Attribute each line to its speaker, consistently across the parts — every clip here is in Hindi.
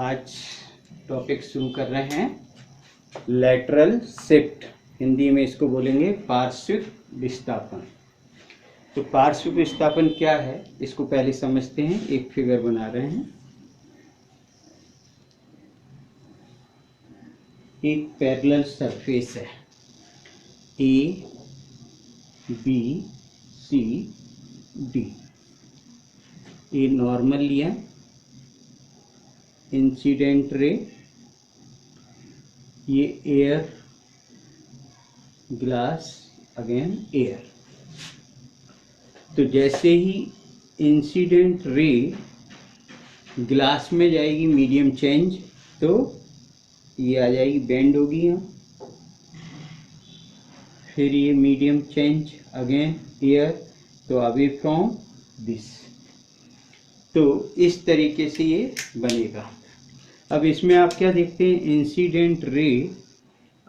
Speaker 1: आज टॉपिक शुरू कर रहे हैं लैटरल शिफ्ट, हिंदी में इसको बोलेंगे पार्श्विक विस्थापन। तो पार्श्विक विस्थापन क्या है इसको पहले समझते हैं। एक फिगर बना रहे हैं। एक पैरेलल सरफेस है ए बी सी डी। ये नॉर्मल लिया, इंसिडेंट रे, ये एयर, ग्लास, अगेन एयर। तो जैसे ही इंसिडेंट रे ग्लास में जाएगी मीडियम चेंज, तो ये आ जाएगी, बेंड होगी यहाँ, फिर ये मीडियम चेंज अगेन एयर, तो अवे फ्रॉम दिस। तो इस तरीके से ये बनेगा। अब इसमें आप क्या देखते हैं, इंसिडेंट रे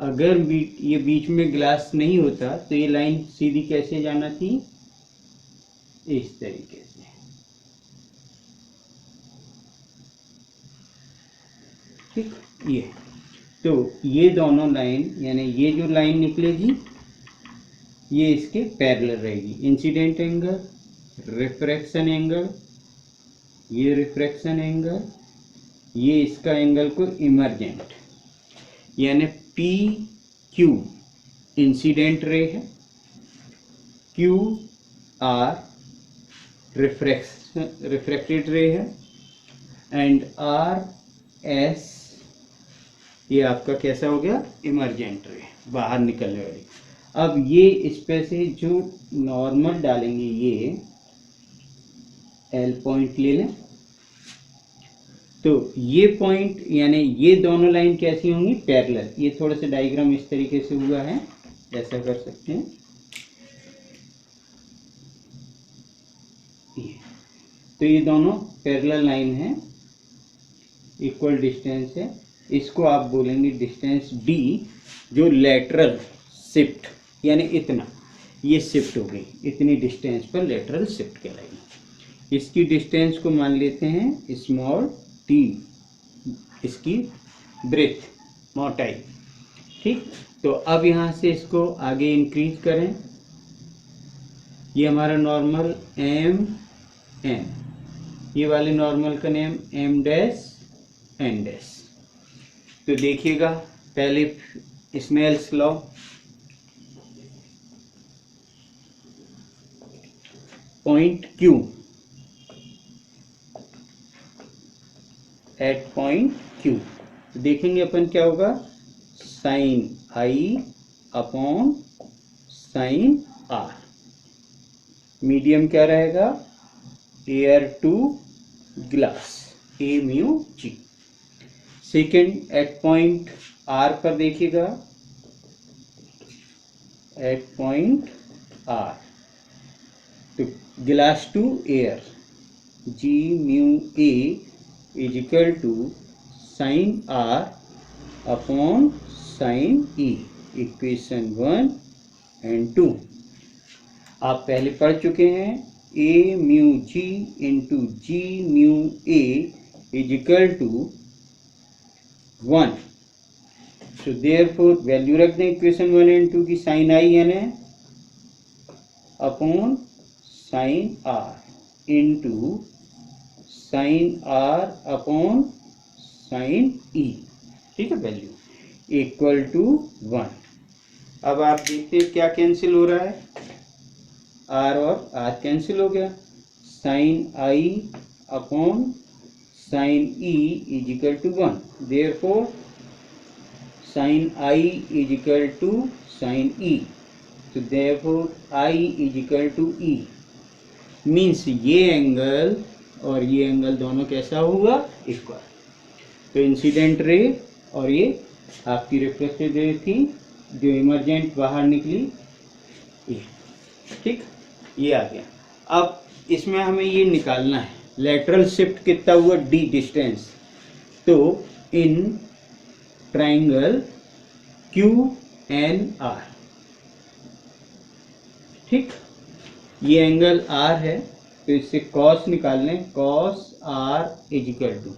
Speaker 1: अगर ये बीच में ग्लास नहीं होता तो ये लाइन सीधी कैसे जाना थी, इस तरीके से। ठीक, ये तो ये दोनों लाइन, यानी ये जो लाइन निकलेगी ये इसके पैरेलल रहेगी। इंसिडेंट एंगल, रिफ्रैक्शन एंगल, ये रिफ्रैक्शन एंगल, ये इसका एंगल को इमर्जेंट, यानी पी क्यू इंसिडेंट रे है, क्यू आर रिफ्रैक्टेड रे है, एंड आर एस ये आपका कैसा हो गया, इमर्जेंट रे, बाहर निकलने वाली। अब ये इस पे से जो नॉर्मल डालेंगे, ये एल पॉइंट ले लें, तो ये पॉइंट यानी ये दोनों लाइन कैसी होंगी, पैरेलल। ये थोड़ा सा डायग्राम इस तरीके से हुआ है, ऐसा कर सकते हैं। तो ये दोनों पैरेलल लाइन है, इक्वल डिस्टेंस है, इसको आप बोलेंगे डिस्टेंस डी। जो लेटरल शिफ्ट यानी इतना ये शिफ्ट हो गई, इतनी डिस्टेंस पर लेटरल शिफ्ट कहलाएगी। इसकी डिस्टेंस को मान लेते हैं स्मॉल टी, इसकी ब्रेथ, मोटाई। ठीक, तो अब यहाँ से इसको आगे इंक्रीज करें। ये हमारा नॉर्मल एम एन, ये वाले नॉर्मल का name M dash N dash. तो देखिएगा पहले Snell's law, point Q at point Q, देखेंगे अपन क्या होगा, साइन आई अपॉन साइन आर। मीडियम क्या रहेगा, air to glass, a mu g. Second at point R पर देखिएगा, एट पॉइंट आर, तो glass to air, g mu a is equal to sine are upon sine e. Equation 1 and 2 आप पहले पढ़ चुके हैं। ए mu g into g mu a is equal to 1। So therefore value रख दें इक्वेशन 1 एंड 2 की, साइन आई यानी upon sine R into sine are upon sine E. ठीक है, वैल्यू इक्वल टू 1। अब आप देखते हैं क्या कैंसिल हो रहा है, आर और आर कैंसिल हो गया। Sine I upon sine E is equal to 1, therefore sine I is equal to sine E, तो therefore I is equal to E. Means ये एंगल और ये एंगल दोनों कैसा हुआ, इक्वल। तो इंसिडेंट रे और ये आपकी रिफ्लेक्टेड रे थी जो इमर्जेंट बाहर निकली, ये। ठीक, ये आ गया। अब इसमें हमें ये निकालना है लेटरल शिफ्ट कितना हुआ, डी डिस्टेंस। तो in triangle Q N R, ठीक, ये एंगल आर है, तो इससे कॉस निकाल लें, cos R is equal to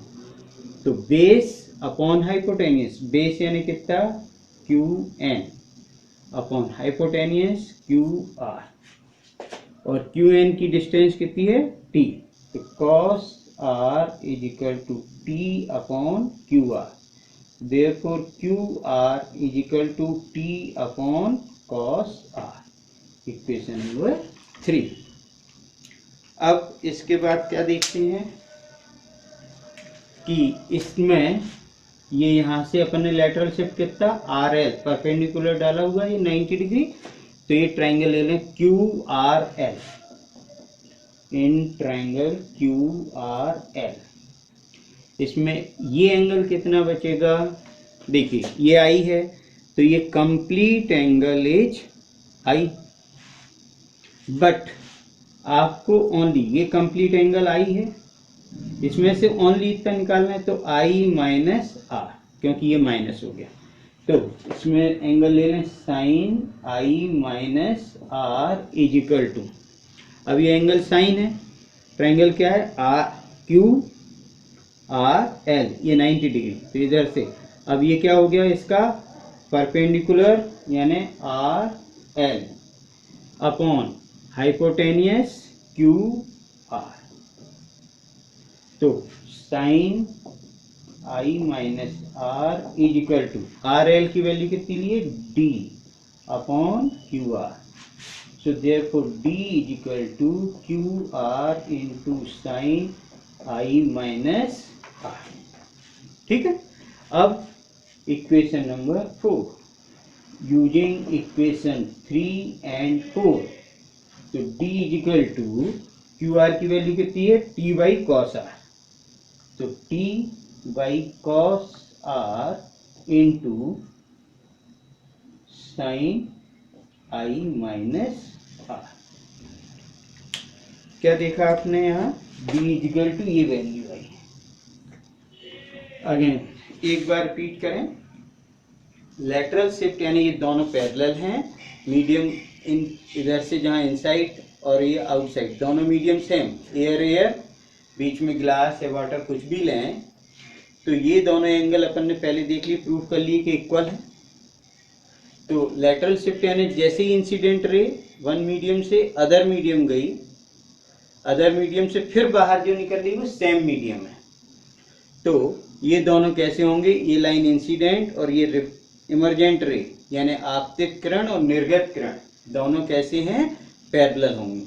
Speaker 1: तो बेस अपॉन हाइपोटेनियस, बेस यानी कितना Q N upon hypotenuse Q R, और क्यू एन की डिस्टेंस कितनी है टी, तो cos R is equal to T upon Q R, therefore QR is equal to T upon cos R, equation number 3। अब इसके बाद क्या देखते हैं कि इसमें ये यहाँ से अपन ने लेटरल शिफ्ट कितना आर एल परपेंडिकुलर डाला हुआ है 90 डिग्री, तो ये ट्राइंगल ले लें क्यू आर एल, इन ट्राइंगल क्यू आर एल, इसमें ये एंगल कितना बचेगा, देखिए ये आई है तो ये complete angle is I, but आपको ओनली ये कंप्लीट एंगल आई है, इसमें से ओनली इतना निकालना है, तो आई माइनस आर, क्योंकि ये माइनस हो गया, तो इसमें एंगल ले लें sine I minus are is equal to, अब ये एंगल साइन है, ट्राइंगल क्या है आर क्यू आर एल, ये 90 डिग्री, तो इधर से अब ये क्या हो गया इसका परपेंडिकुलर यानी R L upon hypotenuse Q R, तो sine I minus are is equal to R L की वैल्यू कितनी लिए D upon Q R, so therefore D is equal to Q R into sine I minus R. ठीक है, अब equation number 4, using equation 3 and 4, तो d is equal to Q R की वैल्यू कितनी है t बाई कॉस आर, तो t by cos r into sine I minus r. क्या देखा आपने यहाँ d इज इक्वल टू ये वैल्यू आई, अगेन एक बार रिपीट करें, लेटरल शिफ्ट यानी ये दोनों पैरेलल हैं, मीडियम इन इधर से जहाँ इनसाइड और ये आउटसाइड दोनों मीडियम सेम, एयर एयर बीच में ग्लास या वाटर कुछ भी लें, तो ये दोनों एंगल अपन ने पहले देख लिए, प्रूव कर लिए कि इक्वल है। तो लेटरल शिफ्ट यानी जैसे ही इंसिडेंट रे वन मीडियम से अदर मीडियम गई, अदर मीडियम से फिर बाहर जो निकल रही वो सेम मीडियम है, तो ये दोनों कैसे होंगे, ये लाइन इंसिडेंट और ये इमरजेंट रे यानी आपतित किरण और निर्गत किरण दोनों कैसे हैं पैरेलल होंगे,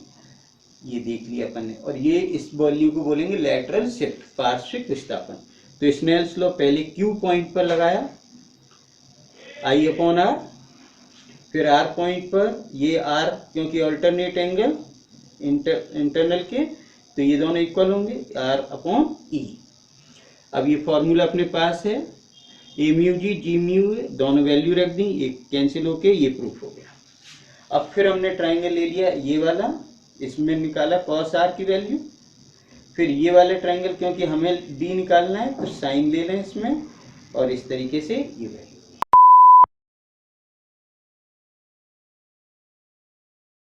Speaker 1: ये देख लिया अपन ने, और ये इस वैल्यू को बोलेंगे लेटरल शिफ्ट पार्श्विक विस्थापन। तो स्नेल्स लॉ पहले क्यू पॉइंट पर लगाया आई अपॉन आर, फिर आर पॉइंट पर ये आर क्योंकि अल्टरनेट एंगल इंटरनल के, तो ये दोनों इक्वल होंगे आर अपॉन ई। अब ये फॉर्मूला अपने पास है, ए म्यू जी जी म्यू दोनों वैल्यू रख दी, एक कैंसिल होके ये प्रूफ हो गया। अब फिर हमने ट्राइंगल ले लिया ये वाला, इसमें निकाला कॉस आर की वैल्यू, फिर ये वाले ट्राइंगल क्योंकि हमें डी निकालना है तो साइन ले लें इसमें, और इस तरीके से ये वैल्यू